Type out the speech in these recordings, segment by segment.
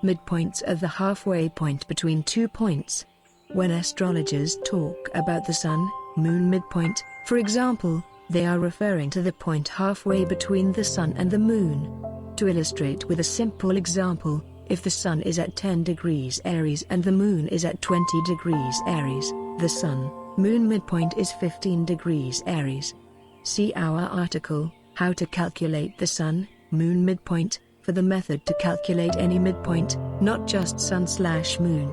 Midpoints are the halfway point between 2 points. When astrologers talk about the Sun, Moon midpoint, for example, they are referring to the point halfway between the Sun and the Moon. To illustrate with a simple example, if the Sun is at 10 degrees Aries and the Moon is at 20 degrees Aries, the Sun, Moon midpoint is 15 degrees Aries. See our article, How to Calculate the Sun, Moon Midpoint, for the method to calculate any midpoint, not just Sun/Moon.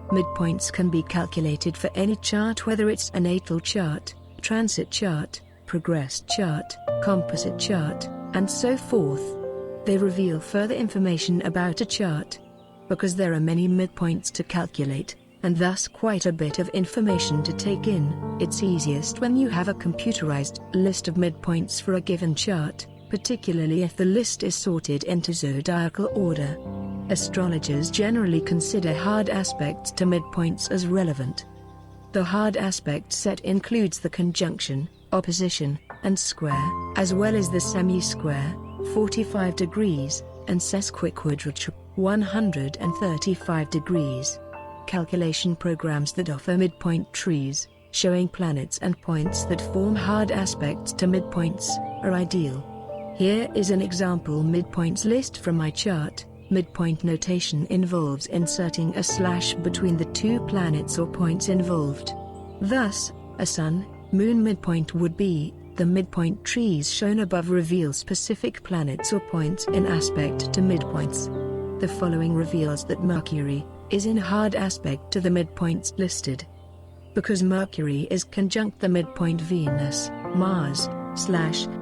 Midpoints can be calculated for any chart, whether it's a natal chart, transit chart, progressed chart, composite chart, and so forth. They reveal further information about a chart. Because there are many midpoints to calculate, and thus quite a bit of information to take in, it's easiest when you have a computerized list of midpoints for a given chart, particularly if the list is sorted into zodiacal order. Astrologers generally consider hard aspects to midpoints as relevant. The hard aspect set includes the conjunction, opposition, and square, as well as the semi-square, 45 degrees, and sesquiquadrature, 135 degrees. Calculation programs that offer midpoint trees, showing planets and points that form hard aspects to midpoints, are ideal. Here is an example midpoints list from my chart. Midpoint notation involves inserting a slash between the two planets or points involved. Thus, a Sun, Moon midpoint would be, the midpoint trees shown above reveal specific planets or points in aspect to midpoints. The following reveals that Mercury is in hard aspect to the midpoints listed. Because Mercury is conjunct the midpoint Venus, Mars,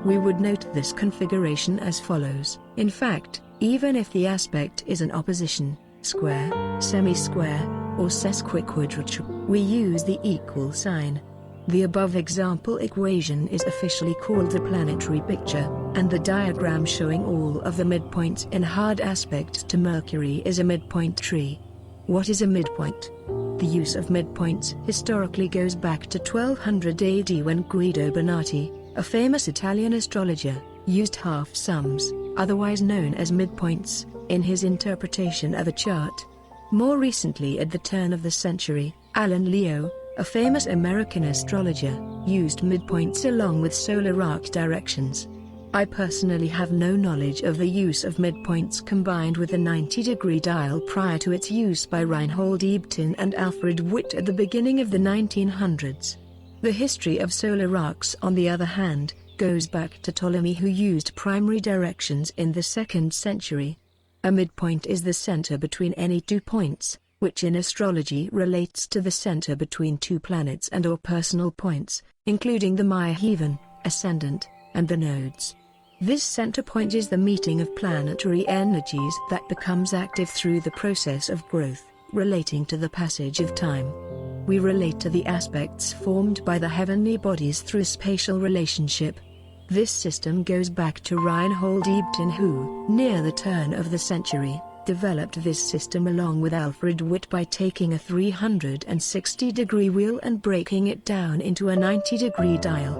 we would note this configuration as follows. In fact, even if the aspect is an opposition, square, semi-square, or sesquiquadrature, we use the equal sign. The above example equation is officially called the planetary picture, and the diagram showing all of the midpoints in hard aspect to Mercury is a midpoint tree. What is a midpoint? The use of midpoints historically goes back to 1200 AD when Guido Bonatti, a famous Italian astrologer, used half sums, otherwise known as midpoints, in his interpretation of a chart. More recently, at the turn of the century, Alan Leo, a famous American astrologer, used midpoints along with solar arc directions. I personally have no knowledge of the use of midpoints combined with the 90-degree dial prior to its use by Reinhold Ibtin and Alfred Witt at the beginning of the 1900s. The history of solar arcs, on the other hand, goes back to Ptolemy, who used primary directions in the 2nd century. A midpoint is the center between any 2 points, which in astrology relates to the center between 2 planets and or personal points, including the Mayahevan, ascendant, and the nodes. This center point is the meeting of planetary energies that becomes active through the process of growth, relating to the passage of time. We relate to the aspects formed by the heavenly bodies through spatial relationship. This system goes back to Reinhold Ibtin, who, near the turn of the century, developed this system along with Alfred Witt by taking a 360-degree wheel and breaking it down into a 90-degree dial.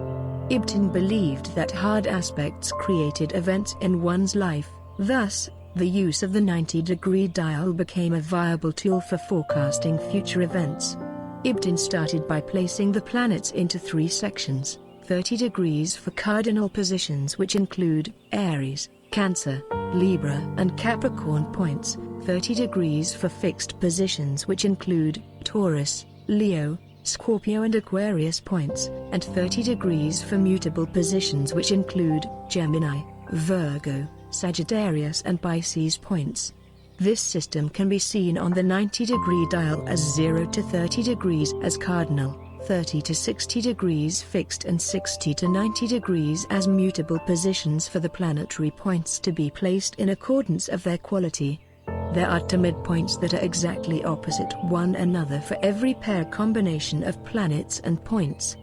Ibtin believed that hard aspects created events in one's life. Thus, the use of the 90-degree dial became a viable tool for forecasting future events. Ibtin started by placing the planets into 3 sections, 30 degrees for cardinal positions which include Aries, Cancer, Libra and Capricorn points, 30 degrees for fixed positions which include Taurus, Leo, Scorpio and Aquarius points, and 30 degrees for mutable positions which include Gemini, Virgo, Sagittarius and Pisces points. This system can be seen on the 90-degree dial as 0 to 30 degrees as cardinal, 30 to 60 degrees fixed and 60 to 90 degrees as mutable positions for the planetary points to be placed in accordance of their quality. There are 2 midpoints that are exactly opposite one another for every pair combination of planets and points.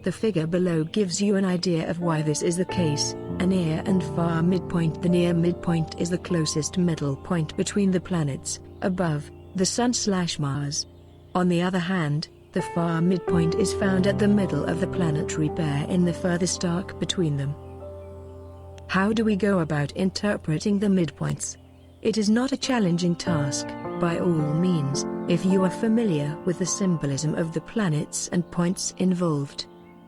The figure below gives you an idea of why this is the case. A near and far midpoint. The near midpoint is the closest middle point between the planets, above the Sun/Mars. On the other hand, the far midpoint is found at the middle of the planetary pair in the furthest arc between them. How do we go about interpreting the midpoints? It is not a challenging task, by all means, if you are familiar with the symbolism of the planets and points involved.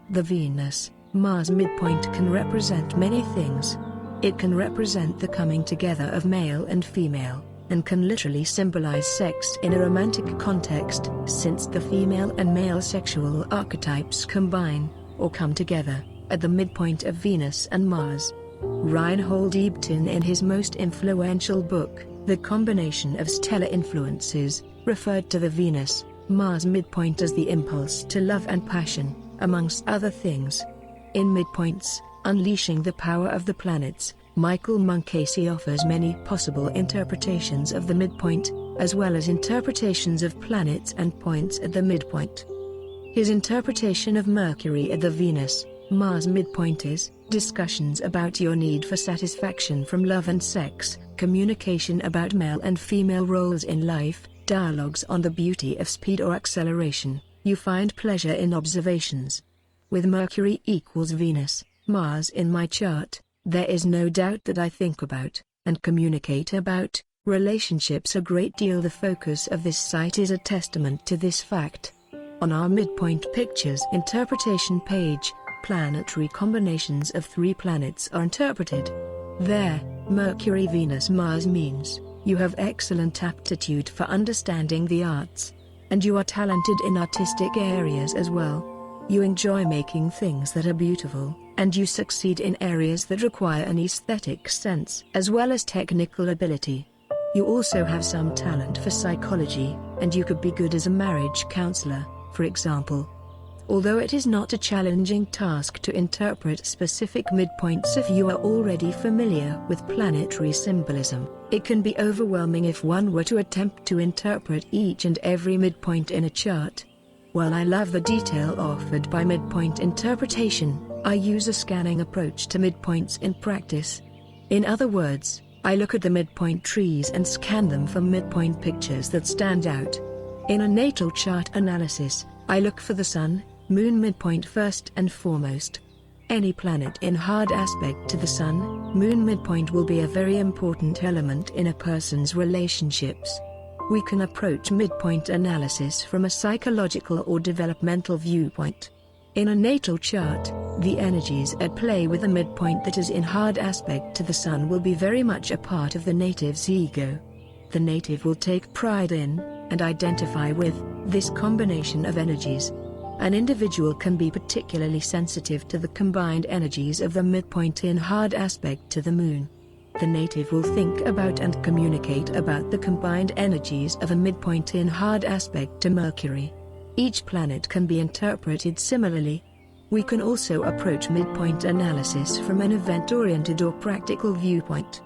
The Venus-Mars midpoint can represent many things. It can represent the coming together of male and female, and can literally symbolize sex in a romantic context, since the female and male sexual archetypes combine, or come together, at the midpoint of Venus and Mars. Reinhold Ebten, in his most influential book, The Combination of Stellar Influences, referred to the Venus-Mars midpoint as the impulse to love and passion, amongst other things. In Midpoints, Unleashing the Power of the Planets, Michael Munkacy offers many possible interpretations of the midpoint, as well as interpretations of planets and points at the midpoint. His interpretation of Mercury at the Venus-Mars midpoint is discussions about your need for satisfaction from love and sex, communication about male and female roles in life, dialogues on the beauty of speed or acceleration. You find pleasure in observations. With Mercury equals Venus-Mars in my chart, there is no doubt that I think about, and communicate about, relationships a great deal. The focus of this site is a testament to this fact. On our Midpoint Pictures interpretation page, planetary combinations of 3 planets are interpreted. There, Mercury Venus Mars means, you have excellent aptitude for understanding the arts. And you are talented in artistic areas as well. You enjoy making things that are beautiful, and you succeed in areas that require an aesthetic sense as well as technical ability. You also have some talent for psychology, and you could be good as a marriage counselor, for example. Although it is not a challenging task to interpret specific midpoints if you are already familiar with planetary symbolism, it can be overwhelming if one were to attempt to interpret each and every midpoint in a chart. While I love the detail offered by midpoint interpretation, I use a scanning approach to midpoints in practice. In other words, I look at the midpoint trees and scan them for midpoint pictures that stand out. In a natal chart analysis, I look for the Sun, Moon midpoint first and foremost. Any planet in hard aspect to the Sun, Moon midpoint will be a very important element in a person's relationships. We can approach midpoint analysis from a psychological or developmental viewpoint. In a natal chart, the energies at play with a midpoint that is in hard aspect to the Sun will be very much a part of the native's ego. The native will take pride in, and identify with, this combination of energies. An individual can be particularly sensitive to the combined energies of the midpoint in hard aspect to the Moon. The native will think about and communicate about the combined energies of a midpoint in hard aspect to Mercury. Each planet can be interpreted similarly. We can also approach midpoint analysis from an event-oriented or practical viewpoint.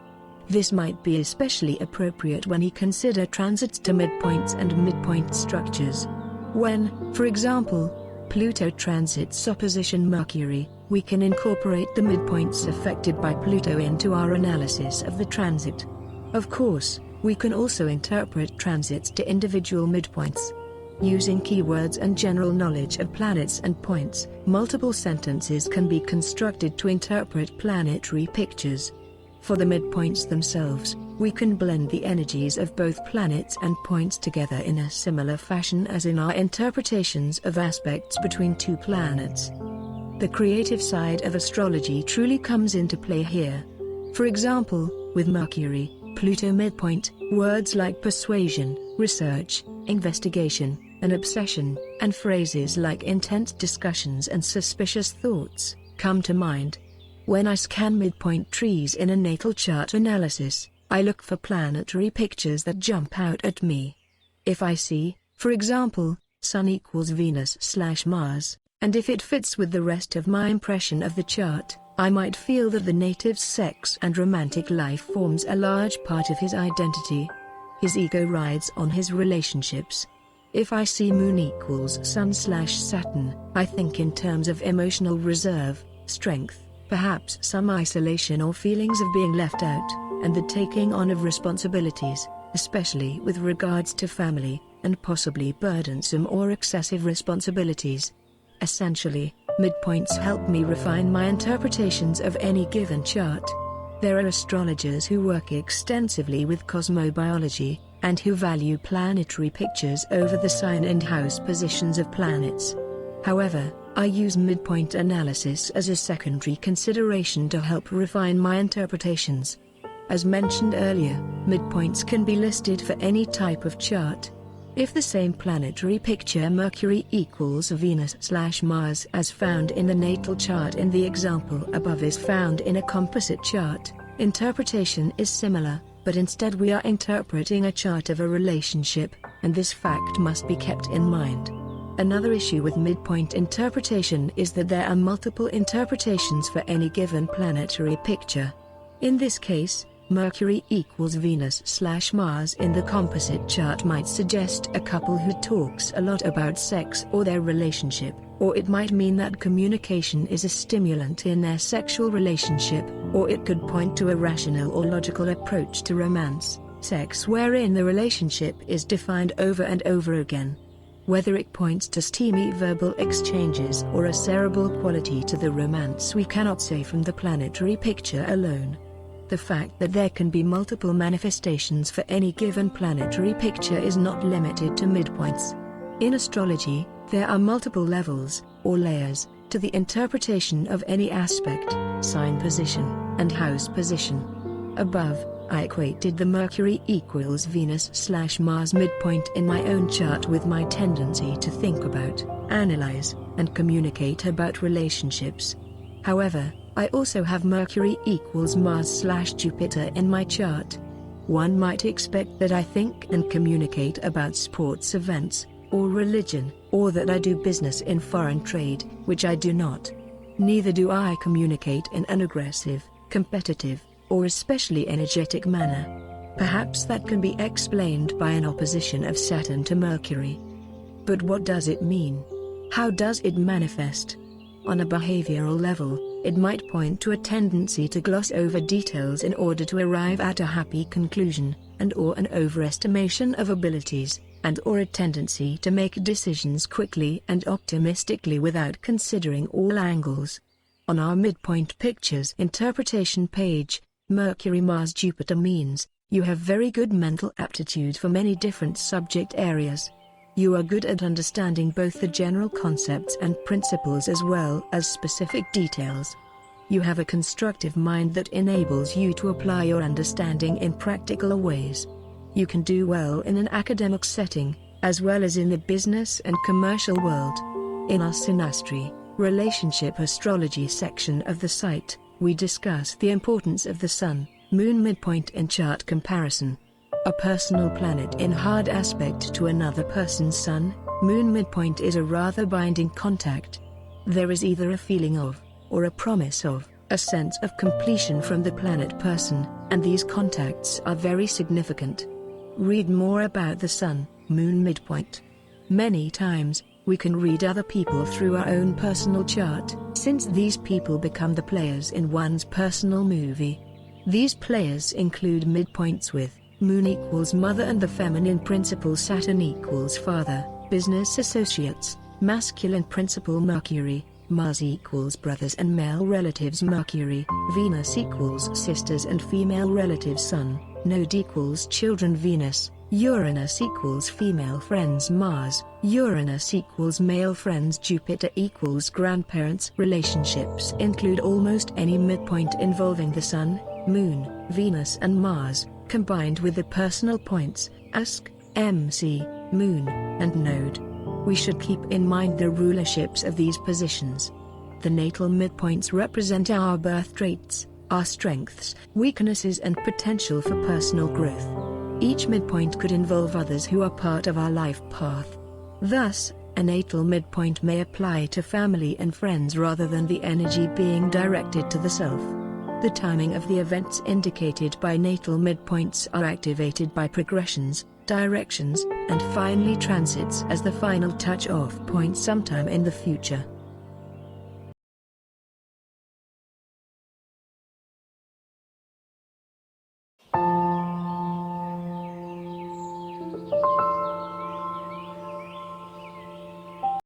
This might be especially appropriate when you consider transits to midpoints and midpoint structures. When, for example, Pluto transits opposition Mercury, we can incorporate the midpoints affected by Pluto into our analysis of the transit. Of course, we can also interpret transits to individual midpoints. Using keywords and general knowledge of planets and points, multiple sentences can be constructed to interpret planetary pictures. For the midpoints themselves, we can blend the energies of both planets and points together in a similar fashion as in our interpretations of aspects between 2 planets. The creative side of astrology truly comes into play here. For example, with Mercury, Pluto midpoint, words like persuasion, research, investigation, and obsession, and phrases like intense discussions and suspicious thoughts, come to mind. When I scan midpoint trees in a natal chart analysis, I look for planetary pictures that jump out at me. If I see, for example, Sun equals Venus/Mars, and if it fits with the rest of my impression of the chart, I might feel that the native's sex and romantic life forms a large part of his identity. His ego rides on his relationships. If I see Moon equals Sun/Saturn, I think in terms of emotional reserve, strength, perhaps some isolation or feelings of being left out, and the taking on of responsibilities, especially with regards to family, and possibly burdensome or excessive responsibilities. Essentially, midpoints help me refine my interpretations of any given chart. There are astrologers who work extensively with cosmobiology, and who value planetary pictures over the sign and house positions of planets. However, I use midpoint analysis as a secondary consideration to help refine my interpretations. As mentioned earlier, midpoints can be listed for any type of chart. If the same planetary picture Mercury equals Venus/Mars as found in the natal chart in the example above is found in a composite chart, interpretation is similar, but instead we are interpreting a chart of a relationship, and this fact must be kept in mind. Another issue with midpoint interpretation is that there are multiple interpretations for any given planetary picture. In this case, Mercury equals Venus/Mars in the composite chart might suggest a couple who talks a lot about sex or their relationship, or it might mean that communication is a stimulant in their sexual relationship, or it could point to a rational or logical approach to romance, sex wherein the relationship is defined over and over again. Whether it points to steamy verbal exchanges or a cerebral quality to the romance we cannot say from the planetary picture alone. The fact that there can be multiple manifestations for any given planetary picture is not limited to midpoints. In astrology, there are multiple levels, or layers, to the interpretation of any aspect, sign position, and house position. Above, I equated the Mercury equals Venus/Mars midpoint in my own chart with my tendency to think about, analyze, and communicate about relationships. However, I also have Mercury equals Mars/Jupiter in my chart. One might expect that I think and communicate about sports events, or religion, or that I do business in foreign trade, which I do not. Neither do I communicate in an aggressive, competitive, or especially energetic manner. Perhaps that can be explained by an opposition of Saturn to Mercury. But what does it mean? How does it manifest? On a behavioral level, it might point to a tendency to gloss over details in order to arrive at a happy conclusion, and/or an overestimation of abilities, and/or a tendency to make decisions quickly and optimistically without considering all angles. On our midpoint pictures interpretation page, Mercury-Mars-Jupiter means you have very good mental aptitude for many different subject areas. You are good at understanding both the general concepts and principles as well as specific details. You have a constructive mind that enables you to apply your understanding in practical ways. You can do well in an academic setting, as well as in the business and commercial world. In our Synastry, Relationship Astrology section of the site, we discuss the importance of the Sun, Moon midpoint in chart comparison. A personal planet in hard aspect to another person's Sun, Moon midpoint is a rather binding contact. There is either a feeling of, or a promise of, a sense of completion from the planet person, and these contacts are very significant. Read more about the Sun, Moon midpoint. Many times, we can read other people through our own personal chart, since these people become the players in one's personal movie. These players include midpoints with Moon equals mother and the feminine principle Saturn equals father, business associates, masculine principle Mercury, Mars equals brothers and male relatives Mercury, Venus equals sisters and female relatives Sun, node equals children Venus, Uranus equals female friends Mars, Uranus equals male friends Jupiter equals grandparents. Relationships include almost any midpoint involving the Sun, Moon, Venus and Mars, combined with the personal points, ASK, MC, Moon, and Node. We should keep in mind the rulerships of these positions. The natal midpoints represent our birth traits, our strengths, weaknesses and potential for personal growth. Each midpoint could involve others who are part of our life path. Thus, a natal midpoint may apply to family and friends rather than the energy being directed to the self. The timing of the events indicated by natal midpoints are activated by progressions, directions, and finally transits as the final touch-off point sometime in the future.